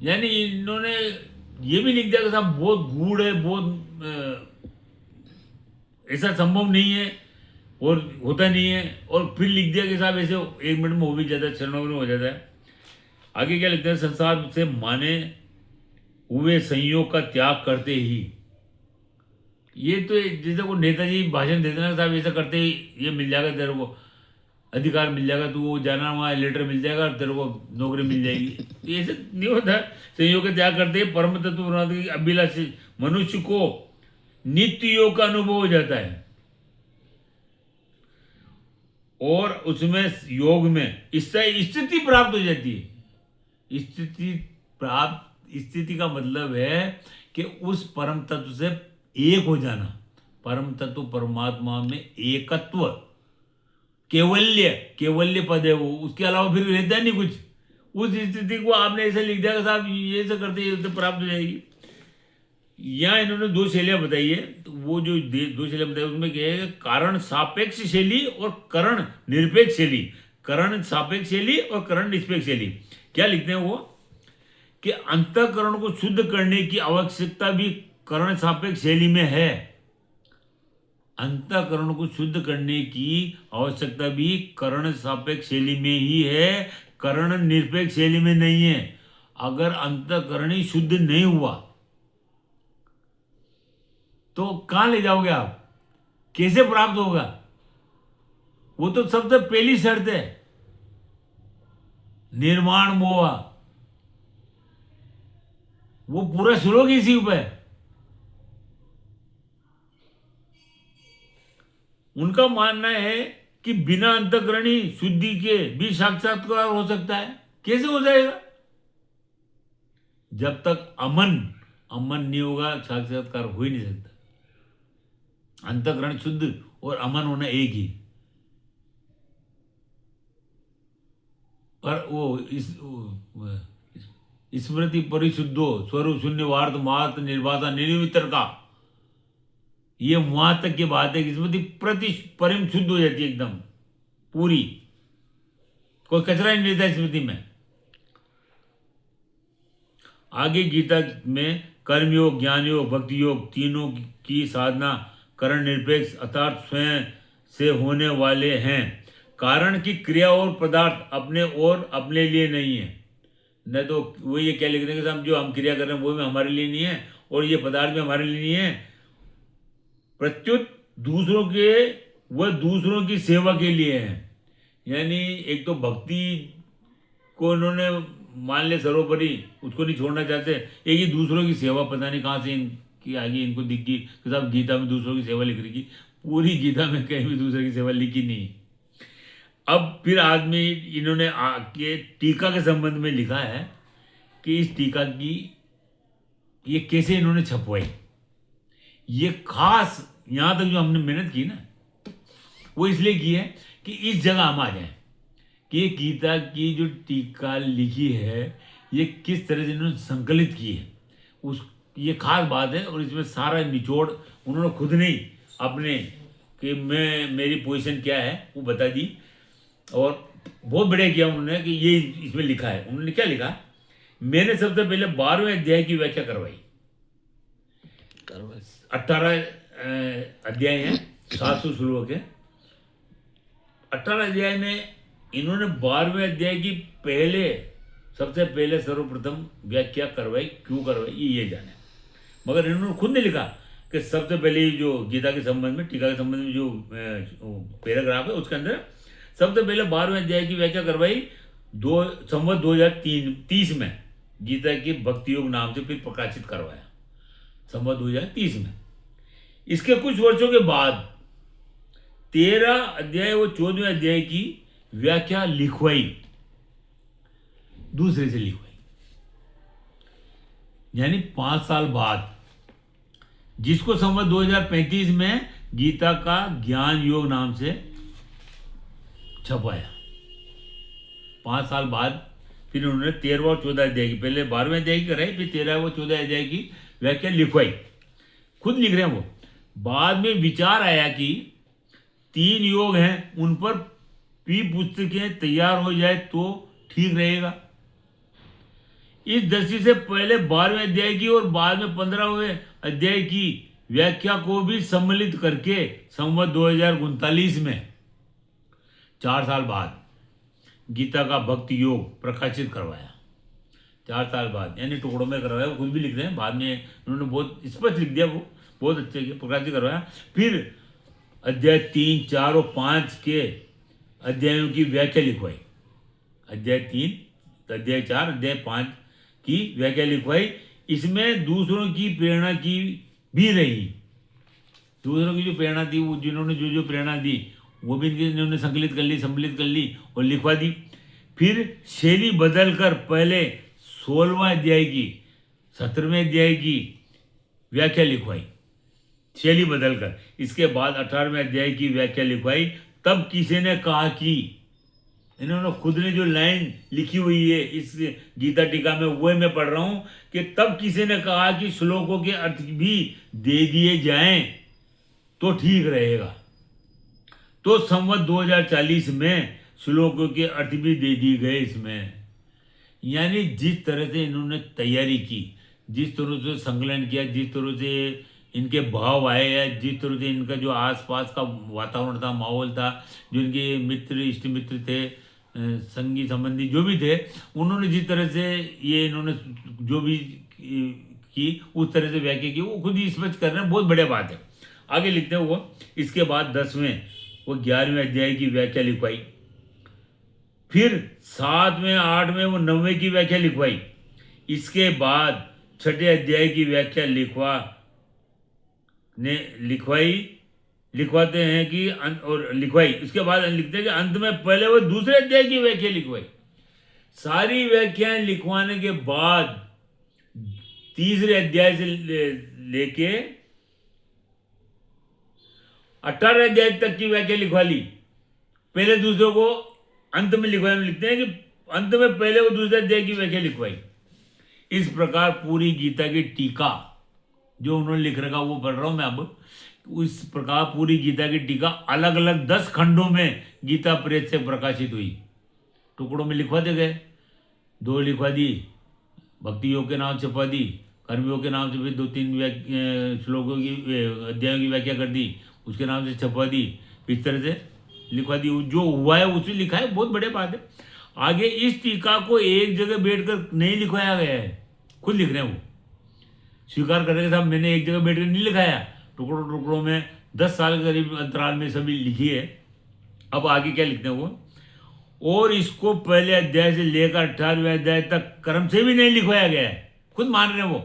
यानी इन्होंने ये भी लिख दिया कि साहब बहुत गूढ़ है, बहुत ऐसा संभव नहीं है और होता नहीं है, और फिर लिख दिया कि साहब ऐसे 1 मिनट में हो भी जाता है, क्षणों में हो जाता है। आगे क्या लिखते हैं, संसार से माने हुए संयोग का त्याग करते ही। ये तो जैसे को नेताजी भाषण देते ना साहब, ऐसा करते ही ये मिल जाएगा तेरे को, अधिकार मिल जाएगा, तू वो जाना वहाँ लेटर मिल जाएगा और तेरे को नौकरी मिल जाएगी। तो ऐसे नहीं होता। संयोग का त्याग करते ही परम तत्व परमात्मा की अभिलाषी मनुष्य को नित्य योग का अनुभव हो जाता है, और उसमें योग में इससे स्थिति प्राप्त हो जाती है। स्थिति का मतलब है कि उस परम तत्व से एक हो जाना, परम तत्व परमात्मा में एकत्व, केवल्य, केवल्य पद है वो, उसके अलावा फिर रहता नहीं कुछ। उस स्थिति को आपने ऐसे लिख दिया कि साहब ये ऐसे करते ये तो प्राप्त हो जाएगी। यहाँ इन्होंने दो शैलियाँ बताई है, तो वो जो दो शैलियाँ बताई उसमें क्या है, कारण सापेक्ष शैली और करण निरपेक्ष शैली। करण सापेक्ष शैली और करण निरपेक्ष शैली क्या लिखते हैं वो, कि अंतःकरण को शुद्ध करने की आवश्यकता भी करण सापेक्ष शैली में है। अंतःकरण को शुद्ध करने की आवश्यकता भी करण सापेक्ष शैली में ही है, करण निरपेक्ष शैली में नहीं है। अगर अंतःकरण ही शुद्ध नहीं हुआ तो कहां ले जाओगे आप, कैसे प्राप्त होगा? वो तो सबसे पहली शर्त है, निर्माण मोह। वो पूरा श्लोक इसी पे है। उनका मानना है कि बिना अंतःकरणी शुद्धि के भी साक्षात्कार हो सकता है। कैसे हो जाएगा? जब तक अमन नहीं होगा साक्षात्कार हो ही नहीं सकता। अंतःकरण शुद्ध और अमन होना एक ही। और वो स्मृति परिशुद्धो स्वरूप शून्य वार्थ मात निर्वाता निर्वितर का, ये वहां तक की बात है कि स्मृति परिम शुद्ध हो जाती है एकदम पूरी, कोई कचरा नहीं रहता स्मृति में। आगे गीता में कर्म योग, ज्ञान योग, भक्ति योग तीनों की साधना करण निरपेक्ष अर्थात स्वयं से होने वाले हैं। कारण की क्रिया और पदार्थ अपने और अपने लिए नहीं है। न तो वो ये क्या लिख रहे हैं कि हम जो हम क्रिया कर रहे हैं वो भी हमारे लिए नहीं है और ये पदार्थ भी हमारे लिए नहीं है। प्रत्युत दूसरों के वह दूसरों की सेवा के लिए है। यानी एक तो भक्ति को उन्होंने मान ले सर्वोपरि, उसको नहीं छोड़ना चाहते। एक ही दूसरों की सेवा, पता नहीं कहाँ से इनकी आगे इनको दिख गई कि साहब गीता में दूसरों की सेवा लिख रही। पूरी गीता में कहीं भी दूसरे की सेवा लिखी नहीं। अब फिर आदमी इन्होंने आके टीका के संबंध में लिखा है कि इस टीका की ये कैसे इन्होंने छपवाई। ये खास यहाँ तक जो हमने मेहनत की ना, वो इसलिए की है कि इस जगह हम आ जाएं कि ये गीता की जो टीका लिखी है ये किस तरह से इन्होंने संकलित की है, उस ये खास बात है। और इसमें सारा निचोड़ उन्होंने खुद नहीं अपने कि मेरी पोजीशन क्या है वो बता दी। और बहुत बढ़िया किया उन्होंने कि ये इसमें लिखा है। उन्होंने क्या लिखा, मैंने सबसे पहले 12वें अध्याय की व्याख्या करवाई। 18 अध्याय हैं, 700 श्लोक है। 18 अध्याय में इन्होंने 12वें अध्याय की सबसे पहले सर्वप्रथम व्याख्या करवाई। क्यों करवाई ये जाने, मगर इन्होंने खुद ने लिखा कि सबसे पहले जो गीता के संबंध में, टीका के संबंध में जो पैराग्राफ है उसके अंदर सबसे पहले 12वें अध्याय की व्याख्या करवाई संवत 2030 में गीता के भक्ति योग नाम से फिर प्रकाशित करवाया संवत 2030 में। इसके कुछ वर्षों के बाद 13 अध्याय व 14वें अध्याय की व्याख्या लिखवाई, दूसरे से लिखवाई। यानी 5 साल बाद, जिसको संवत 2035 में गीता का ज्ञान योग नाम से छपाया। 5 साल बाद फिर उन्होंने 13वां और 14 अध्याय की, पहले 12वें अध्याय की कराई, फिर 13वां और 14 अध्याय की व्याख्या लिखवाई। खुद लिख रहे हैं वो। बाद में विचार आया कि 3 योग हैं, उन पर भी पुस्तकें तैयार हो जाए तो ठीक रहेगा। इस दृष्टि से पहले 12वें अध्याय की और बाद में 15वें अध्याय की व्याख्या को भी सम्मिलित करके संवत 2039 में 4 साल बाद गीता का भक्ति योग प्रकाशित करवाया। 4 साल बाद, यानी टुकड़ों में करवाया। वो खुद भी लिख रहे हैं, बाद में उन्होंने बहुत स्पष्ट लिख दिया, वो बहुत अच्छे के प्रकाशित करवाया। फिर अध्याय 3, 4 और 5 के अध्यायों की व्याख्या लिखवाई। अध्याय 3, अध्याय 4, अध्याय 5 की व्याख्या लिखवाई। इसमें दूसरों की प्रेरणा की भी रही। दूसरों की जो प्रेरणा थी, वो जिन्होंने जो प्रेरणा दी वो भी इन्होंने संकलित कर ली, सम्मिलित कर ली और लिखवा दी। फिर शैली बदलकर पहले 16वां अध्याय की, 17वें अध्याय की व्याख्या लिखवाई। शैली बदलकर। इसके बाद 18वें अध्याय की व्याख्या लिखवाई। तब किसी ने कहा कि, इन्होंने खुद ने जो लाइन लिखी हुई है इस गीता टीका में वह मैं पढ़ रहा हूं कि तब किसी ने कहा कि श्लोकों के अर्थ भी दे दिए जाएं तो ठीक रहेगा। तो संवत 2040 में श्लोकों के अर्थ भी दे दिए गए इसमें। यानी जिस तरह से इन्होंने तैयारी की, जिस तरह से संकलन किया, जिस तरह से इनके भाव आए या जिस तरह से इनका जो आसपास का वातावरण था, माहौल था, जो इनके मित्र इष्ट मित्र थे, संगी संबंधी जो भी थे, उन्होंने जिस तरह से ये इन्होंने जो भी की उस तरह से व्याख्या की, वो खुद ही स्पष्ट कर रहे हैं, बहुत बढ़िया बात है। आगे लिखते हैं वो, इसके बाद 10वें वो 11वें अध्याय की व्याख्या लिखवाई। फिर 7वें 8वें वो 9वें की व्याख्या लिखवाई। इसके बाद 6ठे अध्याय की व्याख्या लिखवाते हैं कि और लिखवाई। इसके बाद लिखते हैं कि अंत में पहले वो दूसरे अध्याय की व्याख्या लिखवाई। सारी व्याख्याएं लिखवाने के बाद तीसरे अध्याय से लेके 18 अध्याय तक की व्याख्या लिखवा ली। पहले दूसरे को अंत में लिखवाई। लिखते हैं कि अंत में पहले वो दूसरे अध्याय की व्याख्या लिखवाई। इस प्रकार पूरी गीता की टीका जो उन्होंने लिख रखा वो पढ़ रहा हूं मैं अब। इस प्रकार पूरी गीता की टीका अलग अलग 10 खंडों में गीता प्रेस से प्रकाशित हुई। टुकड़ों में लिखवाते गए। 2 लिखवा दी, भक्ति योग के नाम छपवा दी, कर्मयोग के नाम से फिर 2-3 श्लोकों की अध्यायों की व्याख्या कर दी, उसके नाम से छपवा दी। इस तरह से लिखवा दी, जो हुआ है उसे लिखा है, बहुत बढ़िया बात है। आगे इस टीका को एक जगह बैठकर नहीं लिखवाया गया है, खुद लिख रहे हैं वो, स्वीकार करने के साथ मैंने एक जगह बैठकर नहीं लिखाया, टुकड़ों टुकड़ों में 10 साल के करीब अंतराल में सभी लिखी है। अब आगे क्या लिखते हैं वो, और इसको पहले अध्याय से लेकर 18वें अध्याय तक क्रम से भी नहीं लिखवाया गया है, खुद मान रहे हैं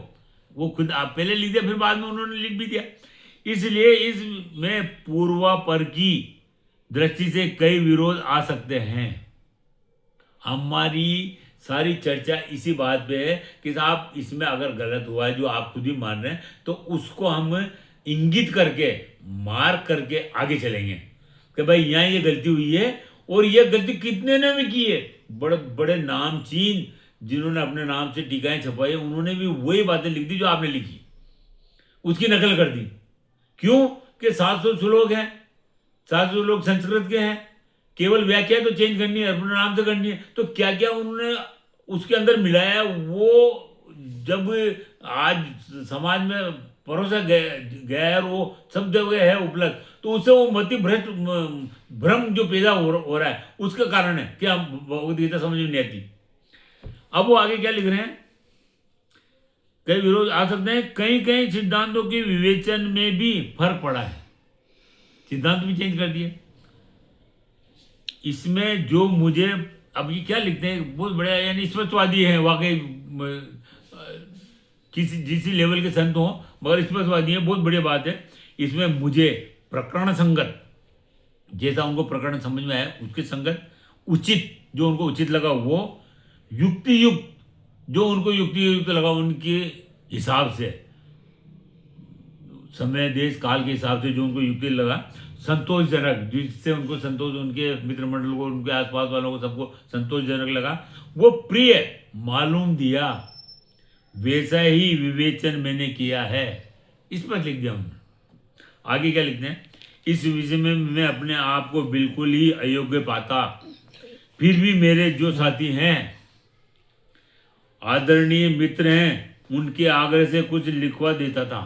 वो खुद आप पहले लिख दिया, फिर बाद में उन्होंने लिख भी दिया। इसलिए इसमें पूर्वापर की दृष्टि से कई विरोध आ सकते हैं। हमारी सारी चर्चा इसी बात पे है कि साहब इसमें अगर गलत हुआ है जो आप खुद ही मान रहे हैं तो उसको हम इंगित करके मार्क करके आगे चलेंगे कि भाई यहाँ ये गलती हुई है और ये गलती कितने ने भी की है। बड़े बड़े नामचीन जिन्होंने अपने नाम से टीकाएं छपाई उन्होंने भी वही बातें लिख दी जो आपने लिखी, उसकी नकल कर दी। क्यों कि 700 श्लोक हैं, 700 लोग संस्कृत के हैं, केवल व्याख्या तो चेंज करनी है, अपने नाम से करनी है, तो क्या क्या उन्होंने उसके अंदर मिलाया वो जब आज समाज में परोसा गया है और वो सब जगह है उपलब्ध, तो उससे वो मति भ्रष्ट भ्रम जो पैदा हो रहा है उसका कारण है कि हम भगवद गीता समझ में नहीं आती। अब वो आगे क्या लिख रहे हैं, कई विरोध आ सकते हैं, कई कई सिद्धांतों के विवेचन में भी फर्क पड़ा है, सिद्धांत भी चेंज कर दिए। इसमें जो मुझे अब ये क्या लिखते हैं, बहुत बढ़िया, यानी स्पष्टवादी है वाकई, किसी जिस लेवल के संत हों मगर स्पष्टवादी है, बहुत बढ़िया बात है। इसमें मुझे प्रकरण संगत, जैसा उनको प्रकरण समझ में आया उसके संगत, उचित जो उनको उचित लगा वो, युक्ति युक्त जो उनको युक्ति युक्त लगा उनके हिसाब से, समय देश काल के हिसाब से जो उनको युक्ति लगा, संतोषजनक जिससे उनको संतोष, उनके मित्र मंडल को, उनके आसपास वालों को सबको संतोषजनक लगा, वो प्रिय मालूम दिया, वैसा ही विवेचन मैंने किया है। इस पर लिख दिया उन्होंने। आगे क्या लिखते हैं, इस विषय में मैं अपने आप को बिल्कुल ही अयोग्य पाता, फिर भी मेरे जो साथी हैं, आदरणीय मित्र हैं, उनके आग्रह से कुछ लिखवा देता था।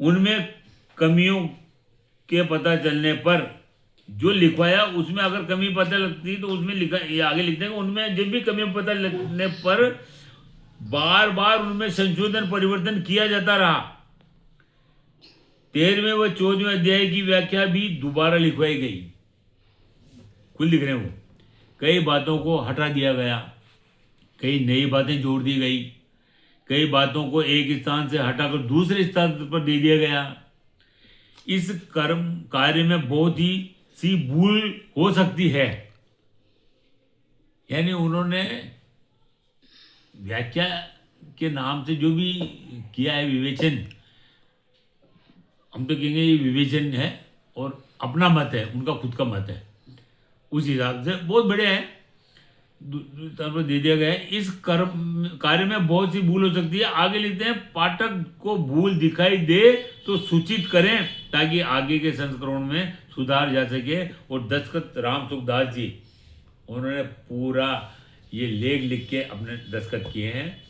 उनमें कमियों के पता चलने पर जो लिखवाया उसमें अगर कमी पता लगती तो उसमें लिखा, ये आगे लिखते हैं, उनमें जब भी कमियां पता लगने पर बार बार उनमें संशोधन परिवर्तन किया जाता रहा। 13वें व 14वें अध्याय की व्याख्या भी दोबारा लिखवाई गई, खुद लिख रहे हैं वो। कई बातों को हटा दिया गया, कई नई बातें जोड़ दी गई, कई बातों को एक स्थान से हटाकर दूसरे स्थान पर दे दिया गया। इस कर्म कार्य में बहुत ही सी भूल हो सकती है। यानी उन्होंने व्याख्या के नाम से जो भी किया है विवेचन, हम तो कहेंगे ये विवेचन है और अपना मत है, उनका खुद का मत है, उस हिसाब से बहुत बढ़िया है। स्थान पर दे दिया गया है, इस कर्म कार्य में बहुत सी भूल हो सकती है। आगे लिखते हैं, पाठक को भूल दिखाई दे तो सूचित करें ताकि आगे के संस्करण में सुधार जा सके। और दस्तखत राम सुखदास जी, उन्होंने पूरा ये लेख लिख के अपने दस्तखत किए हैं।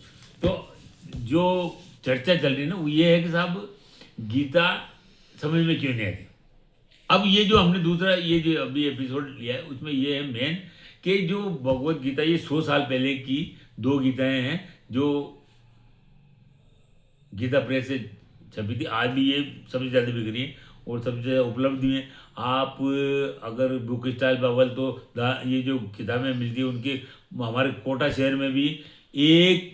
तो जो चर्चा चल रही है ना, वो ये है कि साहब गीता समझ में क्यों नहीं आती। अब ये जो हमने दूसरा ये जो अभी एपिसोड लिया है, उसमें ये है मेन कि जो भगवत गीता, ये 100 साल पहले की 2 गीताएं हैं जो गीता प्रेस से छपी थी। आज भी ये सबसे ज़्यादा बिक रही है और सबसे ज़्यादा उपलब्ध भी है। आप अगर बुक स्टॉल बावल तो ये जो किताबें मिलती है उनके, हमारे कोटा शहर में भी एक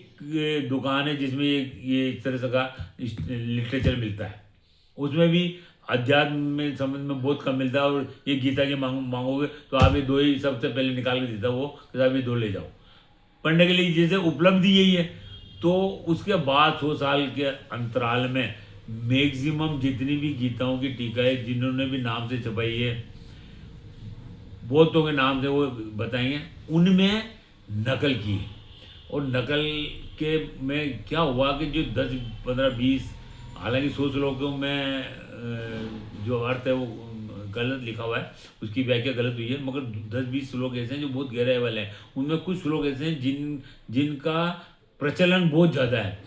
दुकान है जिसमें ये इस तरह से का लिटरेचर मिलता है। उसमें भी अध्यात्म में समझ में बहुत कम मिलता है। और ये गीता की मांगोगे तो आप ये 2 ही सबसे पहले निकाल के देता वो, कि साहब ये 2 ले जाओ पढ़ने के लिए, जैसे उपलब्धि यही है। तो उसके बाद 100 साल के अंतराल में मैक्सिमम जितनी भी गीताओं की टीका है, जिन्होंने भी नाम से छपाई है, बहुतों के नाम से वो बताएंगे, उनमें नकल की है। और नकल के में क्या हुआ कि जो 10, 15, 20, हालांकि 100 श्लोकों में जो अर्थ है वो गलत लिखा हुआ है, उसकी व्याख्या गलत हुई है, मगर 10-20 श्लोक ऐसे हैं जो बहुत गहराई वाले हैं। उनमें कुछ श्लोक ऐसे हैं जिनका प्रचलन बहुत ज़्यादा है,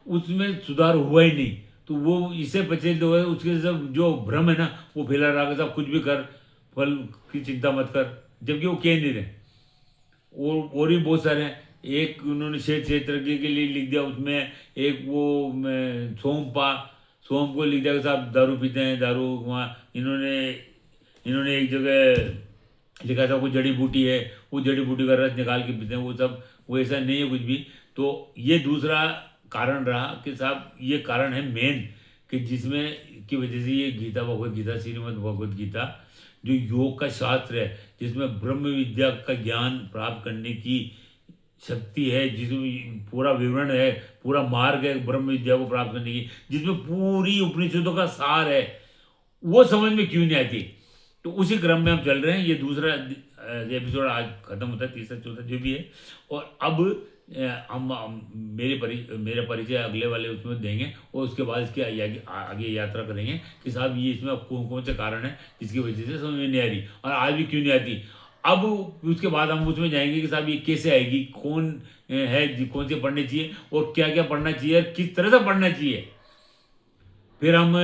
उसमें सुधार हुआ ही नहीं। तो वो इससे प्रचलित हुआ है, उसके सब जो भ्रम है ना वो फैला रहा कि साहब कुछ भी कर, फल की चिंता मत कर, जबकि वो कह नहीं रहे। और भी बहुत सारे हैं। एक उन्होंने क्षेत्र के लिए लिख दिया, उसमें एक वो सोम को लिख दिया कि साहब दारू पीते हैं, दारू वहाँ इन्होंने एक जगह लिखा था कोई जड़ी बूटी है, वो जड़ी बूटी का रस निकाल के पीते हैं, वो सब वो ऐसा नहीं है कुछ भी। तो ये दूसरा कारण रहा कि साहब ये कारण है मेन, कि जिसमें की वजह से ये गीता भगवत गीता श्रीमद् भगवत गीता जो योग का शास्त्र है, जिसमें ब्रह्म विद्या का ज्ञान प्राप्त करने की शक्ति है, जिसमें पूरा विवरण है, पूरा मार्ग है ब्रह्म विद्या को प्राप्त करने की, जिसमें पूरी उपनिषदों का सार है, वो समझ में क्यों नहीं आती। तो उसी क्रम में हम चल रहे हैं। ये दूसरा एपिसोड आज खत्म होता है, तीसरा चौथा जो भी है। और अब मेरा परिचय अगले वाले उसमें देंगे और उसके बाद इसके आगे यात्रा करेंगे कि साहब ये इसमें कौन कौन से कारण है जिसकी वजह से समझ में नहीं आ रही और आज भी क्यों नहीं आती। अब उसके बाद हम उसमें जाएंगे कि साहब ये कैसे आएगी, कौन है, कौन से पढ़ने चाहिए और क्या क्या पढ़ना चाहिए और किस तरह से पढ़ना चाहिए। फिर हम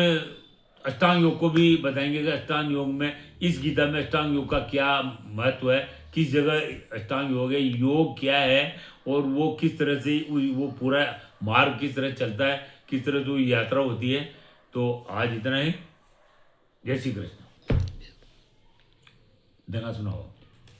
अष्टांग योग को भी बताएंगे कि अष्टांग योग में, इस गीता में अष्टांग योग का क्या महत्व है, किस जगह अष्टांग योग है, योग क्या है और वो किस तरह से वो पूरा मार्ग किस तरह चलता है, किस तरह से यात्रा होती है। तो आज इतना ही। जय श्री कृष्ण। देना सुनाओ।